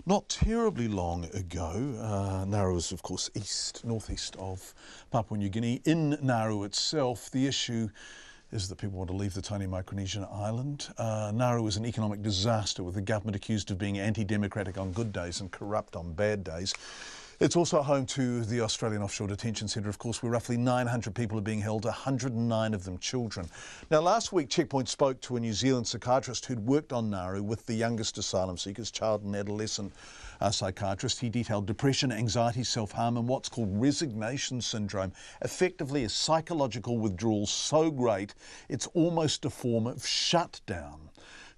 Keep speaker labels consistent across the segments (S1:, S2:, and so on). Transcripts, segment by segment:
S1: Not terribly long ago, Nauru is of course northeast of Papua New Guinea. In Nauru itself, the issue is that people want to leave the tiny Micronesian island. Nauru is an economic disaster, with the government accused of being anti-democratic on good days and corrupt on bad days. It's also home to the Australian Offshore Detention Centre, of course, where roughly 900 people are being held, 109 of them children. Now, last week, Checkpoint spoke to a New Zealand psychiatrist who'd worked on Nauru with the youngest asylum seekers, child and adolescent psychiatrist. He detailed depression, anxiety, self-harm and what's called resignation syndrome, effectively a psychological withdrawal so great it's almost a form of shutdown.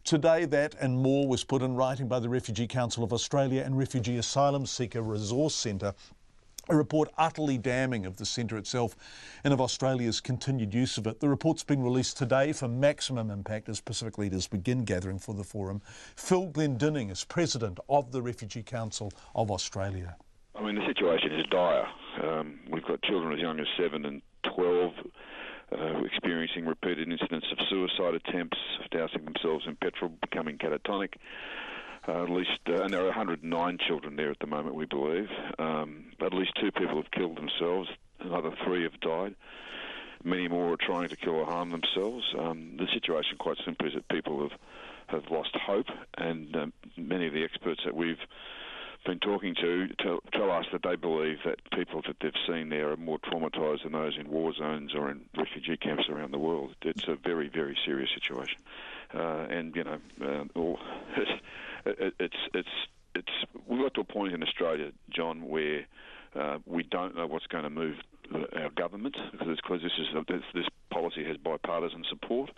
S1: Today, that and more was put in writing by the Refugee Council of Australia and Refugee Asylum Seeker Resource Centre, a report utterly damning of the centre itself and of Australia's continued use of it. The report's been released today for maximum impact as Pacific leaders begin gathering for the forum. Phil Glendinning is president of the Refugee Council of Australia.
S2: I mean, the situation is dire. We've got children as young as 7 and 12 experiencing repeated incidents of suicide attempts, dousing themselves in petrol, becoming catatonic. At least, and there are 109 children there at the moment, we believe. At least 2 people have killed themselves. Another 3 have died. Many more are trying to kill or harm themselves. The situation, quite simply, is that people have lost hope, and many of the experts that we've been talking to tell us that they believe that people that they've seen there are more traumatised than those in war zones or in refugee camps around the world. It's a very, very serious situation, and you know, it's we've got to a point in Australia, John, where we don't know what's going to move our government, because this policy has bipartisan support.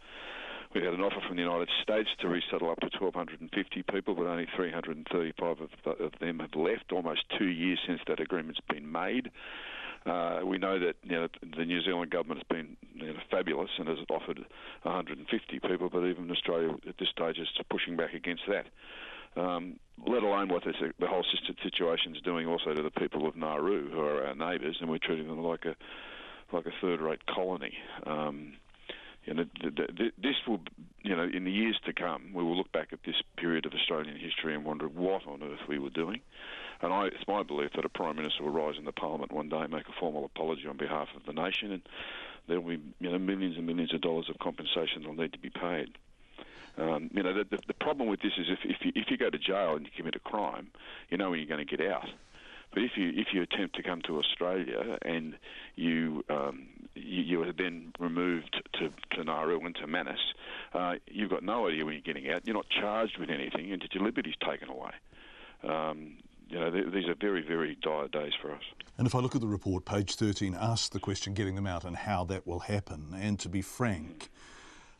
S2: We had an offer from the United States to resettle up to 1,250 people, but only 335 of them have left, almost 2 years since that agreement's been made. We know that the New Zealand government has been fabulous and has offered 150 people, but even Australia at this stage is pushing back against that. Let alone what the whole situation is doing also to the people of Nauru, who are our neighbours, and we're treating them like a third-rate colony. This will, in the years to come, we will look back at this period of Australian history and wonder what on earth we were doing. And it's my belief that a Prime Minister will rise in the Parliament one day and make a formal apology on behalf of the nation, and there will be millions and millions of dollars of compensation that will need to be paid. The problem with this is if you go to jail and you commit a crime, you know when you're going to get out. But if you attempt to come to Australia and you are then removed to Nauru and to Manus, you've got no idea when you're getting out. You're not charged with anything, and your liberty's taken away. These are very, very dire days for us.
S1: And if I look at the report, page 13 asks the question, getting them out and how that will happen. And to be frank,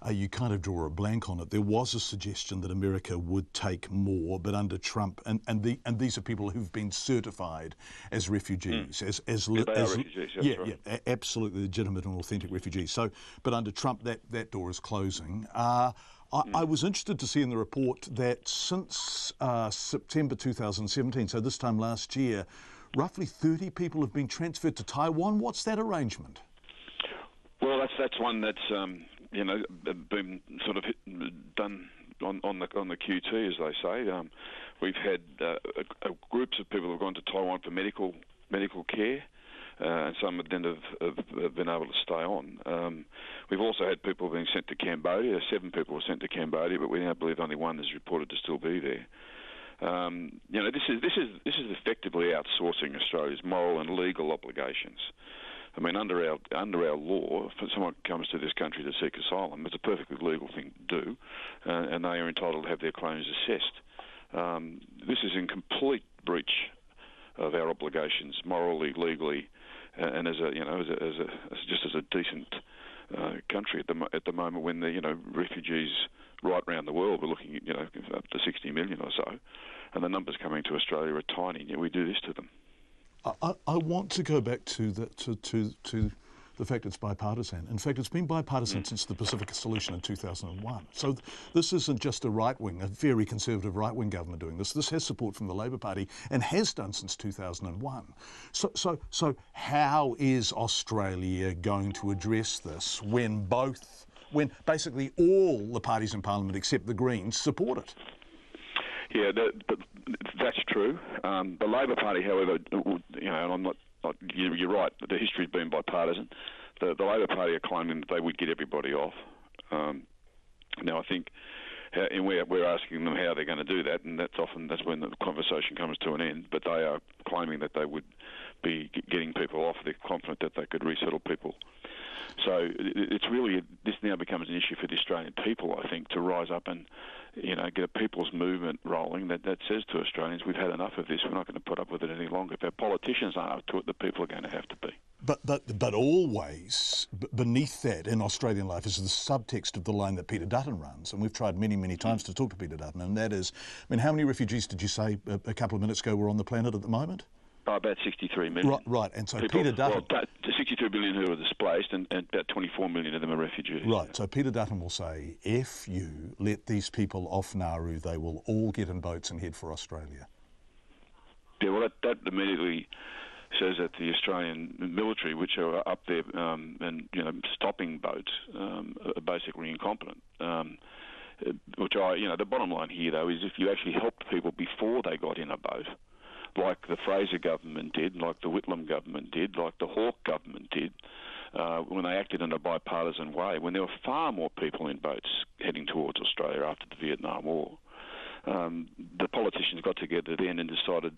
S1: you kind of draw a blank on it. There was a suggestion that America would take more, but under Trump, and these are people who've been certified as refugees, absolutely legitimate and authentic refugees. So, but under Trump, that door is closing. I was interested to see in the report that since September 2017, so this time last year, roughly 30 people have been transferred to Taiwan. What's that arrangement? Well,
S2: that's one that's been sort of done on the QT, as they say. We've had groups of people who have gone to Taiwan for medical care, and some then have been able to stay on. We've also had people being sent to Cambodia. 7 people were sent to Cambodia, but we now believe only 1 is reported to still be there. This is effectively outsourcing Australia's moral and legal obligations. I mean, under our law, if someone comes to this country to seek asylum, it's a perfectly legal thing to do, and they are entitled to have their claims assessed. This is in complete breach of our obligations, morally, legally, and as a decent country at the moment, when the refugees right around the world, we're looking at up to 60 million or so, and the numbers coming to Australia are tiny, and yet we do this to them.
S1: I want to go back to the fact it's bipartisan. In fact, it's been bipartisan since the Pacific Solution in 2001. So this isn't just a very conservative right-wing government doing this. This has support from the Labor Party and has done since 2001. So how is Australia going to address this when basically all the parties in Parliament except the Greens support it?
S2: Yeah, that's true. Nauru. The Labor Party, however, and I'm not you're right, the history's been bipartisan. The Labor Party are claiming that they would get everybody off. Now, I think, and we're asking them how they're going to do that, and that's when the conversation comes to an end. But they are claiming that they would be getting people off. They're confident that they could resettle people. So it's really, this now becomes an issue for the Australian people, I think, to rise up and, get a people's movement rolling that says to Australians, we've had enough of this, we're not going to put up with it any longer. If our politicians aren't up to it, the people are going to have to be.
S1: But always beneath that in Australian life is the subtext of the line that Peter Dutton runs, and we've tried many, many times to talk to Peter Dutton, and that is, how many refugees did you say a couple of minutes ago were on the planet at the moment?
S2: About 63 million.
S1: Right, and so
S2: people,
S1: Peter Dutton...
S2: Well, 62 million who are displaced, and about 24 million of them are refugees.
S1: Right, so Peter Dutton will say, if you let these people off Nauru, they will all get in boats and head for Australia.
S2: Yeah, well, that immediately says that the Australian military, which are up there and stopping boats, are basically incompetent. The bottom line here, though, is if you actually helped people before they got in a boat, like the Fraser government did, like the Whitlam government did, like the Hawke government did, when they acted in a bipartisan way, when there were far more people in boats heading towards Australia after the Vietnam War. The politicians got together then and decided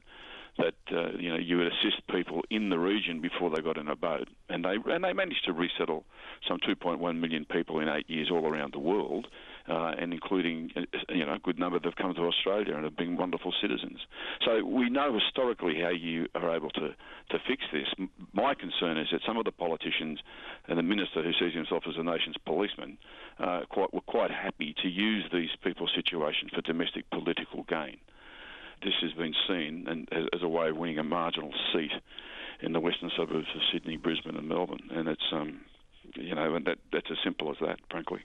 S2: that you would assist people in the region before they got in a boat, and they managed to resettle some 2.1 million people in 8 years all around the world, and including a good number that have come to Australia and have been wonderful citizens. So we know historically how you are able to fix this. My concern is that some of the politicians and the minister who sees himself as a nation's policeman were quite happy to use these people's situation for domestic political gain. This has been seen and as a way of winning a marginal seat in the western suburbs of Sydney, Brisbane and Melbourne. And it's, and that's as simple as that, frankly.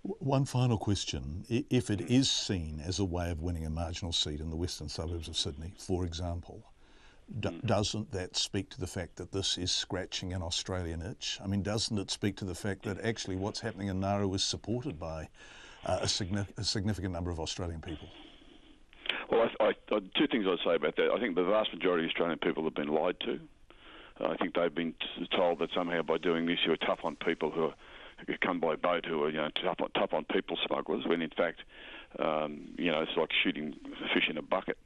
S1: One final question. If it is seen as a way of winning a marginal seat in the western suburbs of Sydney, for example, doesn't that speak to the fact that this is scratching an Australian itch? I mean, doesn't it speak to the fact that actually what's happening in Nauru is supported by a significant number of Australian people?
S2: Well, two things I'd say about that. I think the vast majority of Australian people have been lied to. I think they've been told that somehow by doing this you're tough on people who come by boat, who are tough on people smugglers, when in fact it's like shooting fish in a bucket.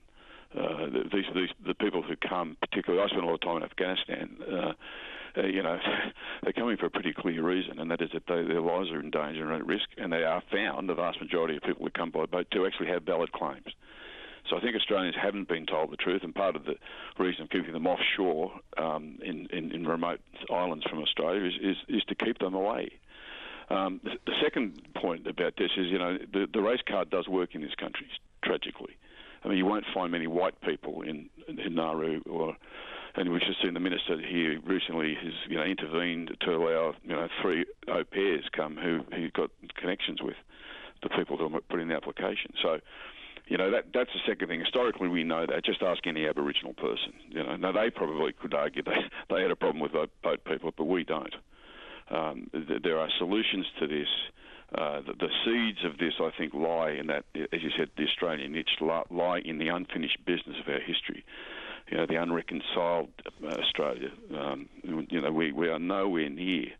S2: The people who come, particularly, I spent a lot of time in Afghanistan. They're coming for a pretty clear reason, and that is that their lives are in danger and at risk, and they are found, the vast majority of people who come by boat, to actually have valid claims. So I think Australians haven't been told the truth, and part of the reason of keeping them offshore in remote islands from Australia is to keep them away. The second point about this is, the race card does work in this country, tragically. I mean, you won't find many white people in Nauru, and we've just seen the minister here recently has intervened to allow 3 au pairs come who got connections with the people who put in the application. So, that's the second thing. Historically, we know that. Just ask any Aboriginal person. Now they probably could argue they had a problem with boat people, but we don't. There are solutions to this. The seeds of this, I think, lie in that, as you said, the Australian niche, lie in the unfinished business of our history. The unreconciled Australia. We are nowhere near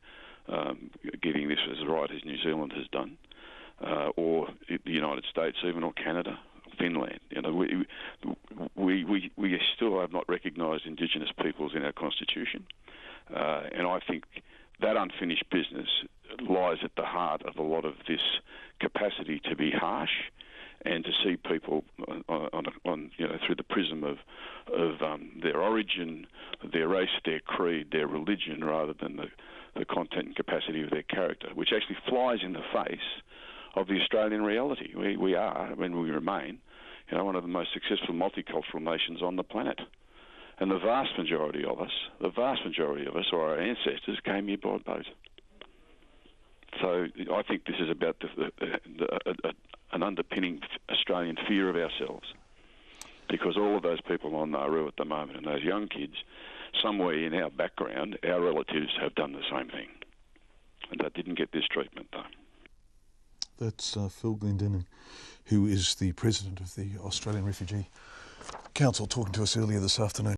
S2: getting this as right as New Zealand has done, or the United States even, or Canada, Finland. We still have not recognised Indigenous peoples in our constitution, and I think that unfinished business lies at the heart of a lot of this capacity to be harsh and to see people through the prism of their origin, their race, their creed, their religion, rather than the content and capacity of their character, which actually flies in the face of the Australian reality. We remain, one of the most successful multicultural nations on the planet. And the vast majority of us, or our ancestors, came here by boat. So I think this is about an underpinning Australian fear of ourselves, because all of those people on Nauru at the moment and those young kids, somewhere in our background, our relatives have done the same thing. And they didn't get this treatment, though.
S1: That's Phil Glendinning, who is the president of the Australian Refugee. Council talking to us earlier this afternoon.